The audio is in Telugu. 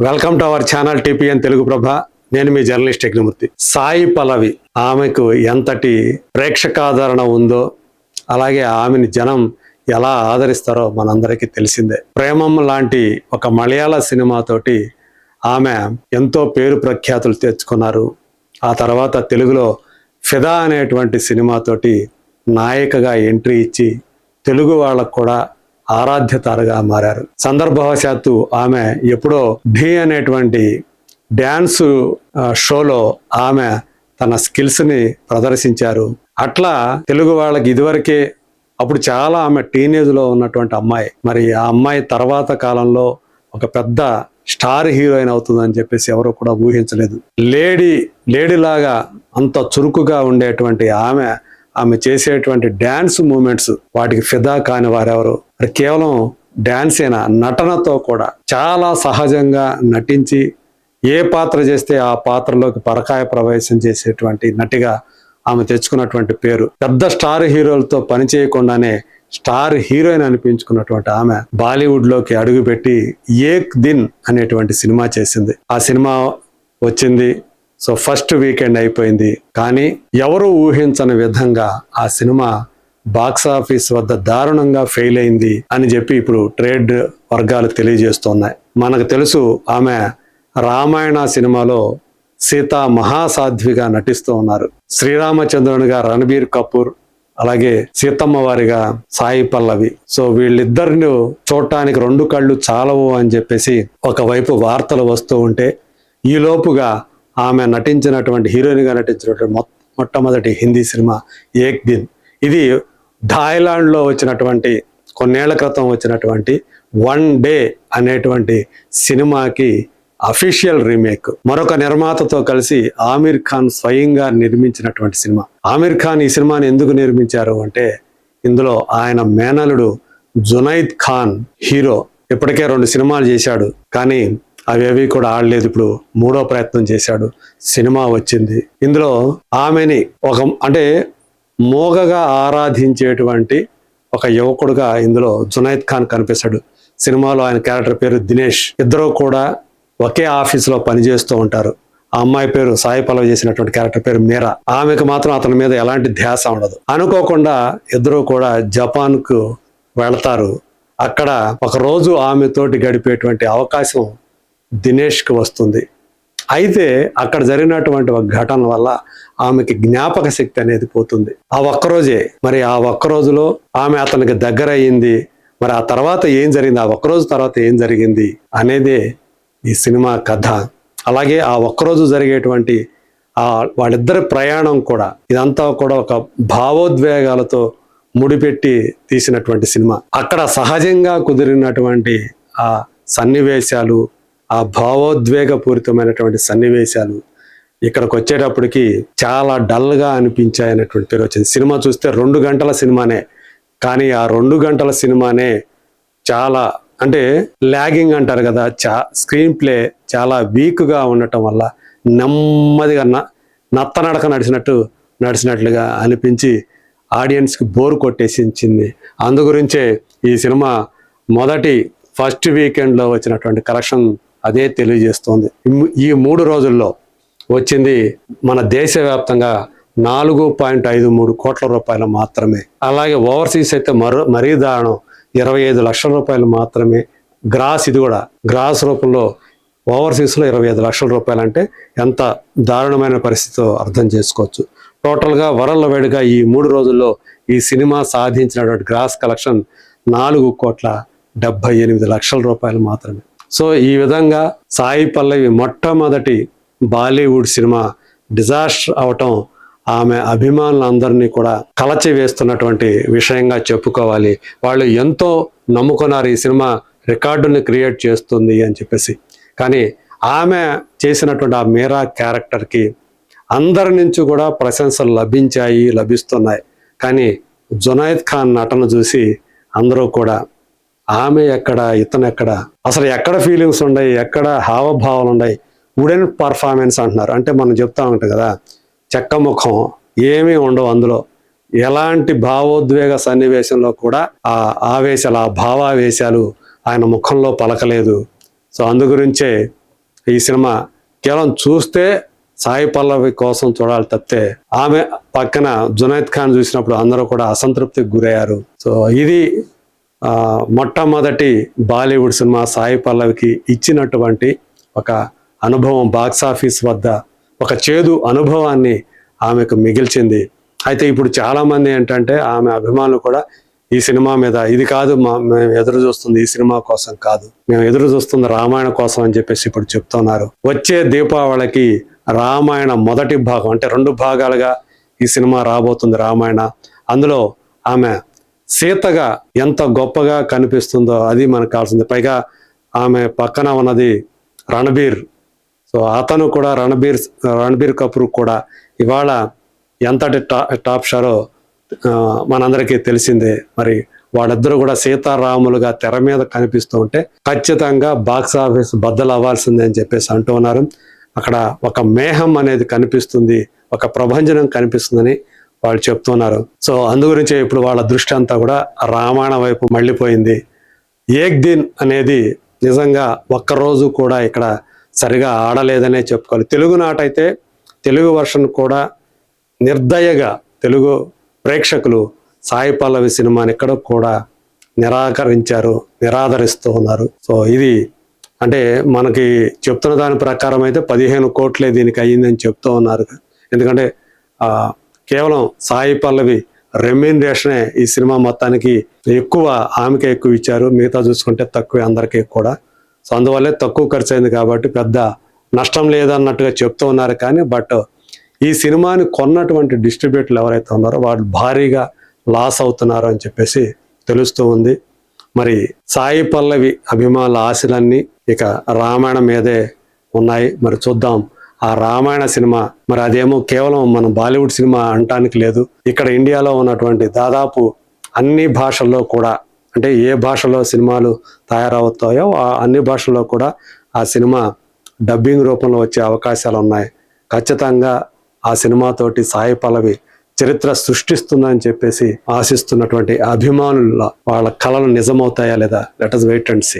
Welcome to our channel TPN Telugu Prabha. నేను మీ జర్నలిస్ట్ యజ్ఞమూర్తి. సాయి పల్లవి ఆమెకు ఎంతటి ప్రేక్షకాదరణ ఉందో, అలాగే ఆమెని జనం ఎలా ఆదరిస్తారో మనందరికీ తెలిసిందే. ప్రేమం లాంటి ఒక మలయాళ సినిమాతోటి ఆమె ఎంతో పేరు ప్రఖ్యాతులు తెచ్చుకున్నారు. ఆ తర్వాత తెలుగులో ఫిదా అనేటువంటి సినిమాతోటి నాయికగా ఎంట్రీ ఇచ్చి తెలుగు వాళ్ళకు కూడా ఆరాధ్యతారగా మారారు. సందర్భవశాత్తు ఆమె ఎప్పుడో ఢీ అనేటువంటి డ్యాన్స్ షోలో ఆమె తన స్కిల్స్ని ప్రదర్శించారు. అట్లా తెలుగు వాళ్ళకి ఇదివరకే అప్పుడు చాలా ఆమె టీనేజ్లో ఉన్నటువంటి అమ్మాయి, మరి ఆ అమ్మాయి తర్వాత కాలంలో ఒక పెద్ద స్టార్ హీరోయిన్ అవుతుందని చెప్పేసి ఎవరు కూడా ఊహించలేదు. లేడీలాగా అంత చురుకుగా ఉండేటువంటి ఆమె చేసేటువంటి డ్యాన్స్ మూమెంట్స్ వాటికి ఫిదా కాని వారెవరు. మరి కేవలం డ్యాన్సేనా, నటనతో కూడా చాలా సహజంగా నటించి ఏ పాత్ర చేస్తే ఆ పాత్రలోకి పరకాయ ప్రవేశం చేసేటువంటి నటిగా ఆమె తెచ్చుకున్నటువంటి పేరు. పెద్ద స్టార్ హీరోలతో పనిచేయకుండానే స్టార్ హీరోయిన్ అనిపించుకున్నటువంటి ఆమె బాలీవుడ్ లోకి అడుగుపెట్టి ఏక్ దిన్ అనేటువంటి సినిమా చేసింది. ఆ సినిమా వచ్చింది. సో ఫస్ట్ వీకెండ్ అయిపోయింది. కానీ ఎవరు ఊహించని విధంగా ఆ సినిమా బాక్సాఫీస్ వద్ద దారుణంగా ఫెయిల్ అయింది అని చెప్పి ఇప్పుడు ట్రేడ్ వర్గాలు తెలియజేస్తున్నాయి. మనకు తెలుసు, ఆమె రామాయణ సినిమాలో సీతా మహాసాధ్విగా నటిస్తూ ఉన్నారు. శ్రీరామచంద్రునిగా రణబీర్ కపూర్, అలాగే సీతమ్మ వారిగా సాయి పల్లవి. సో వీళ్ళిద్దరిని చూడటానికి రెండు కళ్ళు చాలవు అని చెప్పేసి ఒకవైపు వార్తలు వస్తూ ఉంటే, ఈ లోపుగా ఆమె నటించినటువంటి హీరోయిన్గా నటించినటువంటి మొట్టమొదటి హిందీ సినిమా ఏక్ దిన్, ఇది థాయిలాండ్లో వచ్చినటువంటి కొన్నేళ్ల క్రితం వచ్చినటువంటి వన్ డే అనేటువంటి సినిమాకి అఫీషియల్ రీమేక్. మరొక నిర్మాతతో కలిసి ఆమిర్ ఖాన్ స్వయంగా నిర్మించినటువంటి సినిమా. ఆమిర్ ఖాన్ ఈ సినిమాని ఎందుకు నిర్మించారు అంటే, ఇందులో ఆయన మేనలుడు జునైద్ ఖాన్ హీరో. ఇప్పటికే 2 సినిమాలు చేశాడు, కానీ అవేవి కూడా ఆడలేదు. ఇప్పుడు 3వ ప్రయత్నం చేశాడు, సినిమా వచ్చింది. ఇందులో ఆమెని అంటే మోగగా ఆరాధించేటువంటి ఒక యువకుడుగా ఇందులో జునైద్ ఖాన్ కనిపిస్తాడు. సినిమాలో ఆయన క్యారెక్టర్ పేరు దినేష్. ఇద్దరు కూడా ఒకే ఆఫీసులో పనిచేస్తూ ఉంటారు. ఆ అమ్మాయి పేరు సాయి పల్లవి చేసినటువంటి క్యారెక్టర్ పేరు మీరా. ఆమెకు మాత్రం అతని మీద ఎలాంటి ధ్యాస ఉండదు. అనుకోకుండా ఇద్దరు కూడా జపాన్కు వెళతారు. అక్కడ ఒక రోజు ఆమెతోటి గడిపేటువంటి అవకాశం దినేష్కి వస్తుంది. అయితే అక్కడ జరిగినటువంటి ఒక ఘటన వల్ల ఆమెకి జ్ఞాపక శక్తి అనేది పోతుంది. ఆ ఒక్కరోజే, మరి ఆ ఒక్కరోజులో ఆమె అతనికి దగ్గర అయ్యింది. మరి ఆ తర్వాత ఏం జరిగింది, ఆ ఒక్కరోజు తర్వాత ఏం జరిగింది అనేదే ఈ సినిమా కథ. అలాగే ఆ ఒక్కరోజు జరిగేటువంటి వాళ్ళిద్దరి ప్రయాణం కూడా, ఇదంతా కూడా ఒక భావోద్వేగాలతో ముడిపెట్టి తీసినటువంటి సినిమా. అక్కడ సహజంగా కుదిరినటువంటి ఆ సన్నివేశాలు, ఆ భావోద్వేగపూరితమైనటువంటి సన్నివేశాలు ఇక్కడికి వచ్చేటప్పటికి చాలా డల్గా అనిపించాయనేటువంటి పేరు వచ్చింది. సినిమా చూస్తే 2 గంటల సినిమానే, కానీ ఆ 2 గంటల సినిమానే చాలా అంటే లాగింగ్ అంటారు కదా, స్క్రీన్ ప్లే చాలా వీక్గా ఉండటం వల్ల నెమ్మదిగా నత్తనడక నడిచినట్లుగా అనిపించి ఆడియన్స్కి బోర్ కొట్టేసింది. అందుగురించే ఈ సినిమా ఫస్ట్ వీకెండ్లో వచ్చినటువంటి కలెక్షన్ అదే తెలియజేస్తోంది. ఈ 3 రోజుల్లో వచ్చింది మన దేశవ్యాప్తంగా 4.53 కోట్ల రూపాయలు మాత్రమే. అలాగే ఓవర్సీస్ అయితే మరీ దారుణం, 25 లక్షల రూపాయలు మాత్రమే గ్రాస్. ఇది కూడా గ్రాస్ రూపంలో ఓవర్సీస్లో 25 లక్షల రూపాయలు అంటే ఎంత దారుణమైన పరిస్థితితో అర్థం చేసుకోవచ్చు. టోటల్గా వరల్డ్ వైడ్గా ఈ 3 రోజుల్లో ఈ సినిమా సాధించినటువంటి గ్రాస్ కలెక్షన్ 4.78 లక్షల రూపాయలు మాత్రమే. సో ఈ విధంగా సాయి పల్లవి మొట్టమొదటి బాలీవుడ్ సినిమా డిజాస్టర్ అవటం ఆమె అభిమానులందరినీ కూడా కలచి వేస్తున్నటువంటి విషయంగా చెప్పుకోవాలి. వాళ్ళు ఎంతో నమ్ముకున్నారు ఈ సినిమా రికార్డుని క్రియేట్ చేస్తుంది అని చెప్పేసి. కానీ ఆమె చేసినటువంటి ఆ మీరా క్యారెక్టర్కి అందరి నుంచి కూడా ప్రశంసలు లభిస్తున్నాయి. కానీ జునైద్ ఖాన్ నటన చూసి అందరూ కూడా ఆమె ఎక్కడ, ఇతను ఎక్కడ, అసలు ఎక్కడ ఫీలింగ్స్ ఉన్నాయి, ఎక్కడ హావభావాలు ఉన్నాయి, వుడెన్ పర్ఫార్మెన్స్ అంటున్నారు. అంటే మనం చెప్తా ఉంటాం కదా, చెక్క ముఖం ఏమీ ఉండవు. అందులో ఎలాంటి భావోద్వేగ సన్నివేశంలో కూడా ఆ ఆవేశాలు, ఆ భావావేశాలు ఆయన ముఖంలో పలకలేదు. సో అందుగురించే ఈ సినిమా కేవలం చూస్తే సాయి పల్లవి కోసం చూడాలి తప్పితే ఆమె పక్కన జునైద్ ఖాన్ చూసినప్పుడు అందరూ కూడా అసంతృప్తికి గురయ్యారు. సో ఇది మొట్టమొదటి బాలీవుడ్ సినిమా సాయి పల్లవికి ఇచ్చినటువంటి ఒక అనుభవం, బాక్సాఫీస్ వద్ద ఒక చేదు అనుభవాన్ని ఆమెకు మిగిల్చింది. అయితే ఇప్పుడు చాలామంది ఏంటంటే ఆమె అభిమానులు కూడా ఈ సినిమా మీద ఇది కాదు మేము ఎదురు చూస్తుంది ఈ సినిమా కోసం కాదు, మేము ఎదురు చూస్తుంది రామాయణ కోసం అని చెప్పేసి ఇప్పుడు చెప్తున్నారు. వచ్చే దీపావళికి రామాయణ మొదటి భాగం అంటే 2 భాగాలుగా ఈ సినిమా రాబోతుంది రామాయణ. అందులో ఆమె సీతగా ఎంత గొప్పగా కనిపిస్తుందో అది మనకు కావాల్సింది. పైగా ఆమె పక్కన ఉన్నది రణబీర్. సో అతను కూడా రణబీర్ కపూర్ కూడా ఇవాళ ఎంతటి టాప్ షారో మనందరికీ తెలిసిందే. మరి వాళ్ళిద్దరూ కూడా సీతారాములుగా తెర మీద కనిపిస్తూ ఉంటే ఖచ్చితంగా బాక్స్ ఆఫీస్ బద్దలు అవ్వాల్సిందే అని చెప్పేసి అంటూ ఉన్నారు. అక్కడ ఒక మేఘం అనేది కనిపిస్తుంది, ఒక ప్రభంజనం కనిపిస్తుందని వాళ్ళు చెప్తున్నారు. సో అందు గురించి ఇప్పుడు వాళ్ళ దృష్టి అంతా కూడా రామాయణ వైపు మళ్ళీపోయింది. ఏక్ దిన్ అనేది నిజంగా ఒక్కరోజు కూడా ఇక్కడ సరిగా ఆడలేదనే చెప్పుకోవాలి. తెలుగు నాటైతే తెలుగు వర్షన్ కూడా నిర్దయగా తెలుగు ప్రేక్షకులు సాయి పల్లవి సినిమాని ఇక్కడ కూడా నిరాదరిస్తూ ఉన్నారు. సో ఇది అంటే మనకి చెప్తున్న దాని ప్రకారం అయితే 15 కోట్లే దీనికి అయ్యిందని చెప్తూ ఉన్నారు. ఎందుకంటే కేవలం సాయి పల్లవి రెమ్యూనరేషనే ఈ సినిమా మొత్తానికి ఎక్కువ, ఆమెకే ఎక్కువ ఇచ్చారు, మిగతా చూసుకుంటే తక్కువే అందరికీ కూడా. సో అందువల్లే తక్కువ ఖర్చు అయింది కాబట్టి పెద్ద నష్టం లేదన్నట్టుగా చెప్తూ ఉన్నారు. కానీ బట్ ఈ సినిమాని కొన్నటువంటి డిస్ట్రిబ్యూటర్లు ఎవరైతే ఉన్నారో వాళ్ళు భారీగా లాస్ అవుతున్నారు అని చెప్పేసి తెలుస్తూ ఉంది. మరి సాయి పల్లవి అభిమానుల ఆశలన్నీ ఇక రామాయణ మీదే ఉన్నాయి. మరి చూద్దాం ఆ రామాయణ సినిమా, మరి అదేమో కేవలం మన బాలీవుడ్ సినిమా అనటానికి లేదు. ఇక్కడ ఇండియాలో ఉన్నటువంటి దాదాపు అన్ని భాషల్లో కూడా, అంటే ఏ భాషలో సినిమాలు తయారవుతాయో అన్ని భాషల్లో కూడా ఆ సినిమా డబ్బింగ్ రూపంలో వచ్చే అవకాశాలు ఉన్నాయి. ఖచ్చితంగా ఆ సినిమాతోటి సాయి పల్లవి చరిత్ర సృష్టిస్తుందని చెప్పేసి ఆశిస్తున్నటువంటి అభిమానుల వాళ్ళ కళలు నిజమవుతాయా లేదా? Let us wait and see.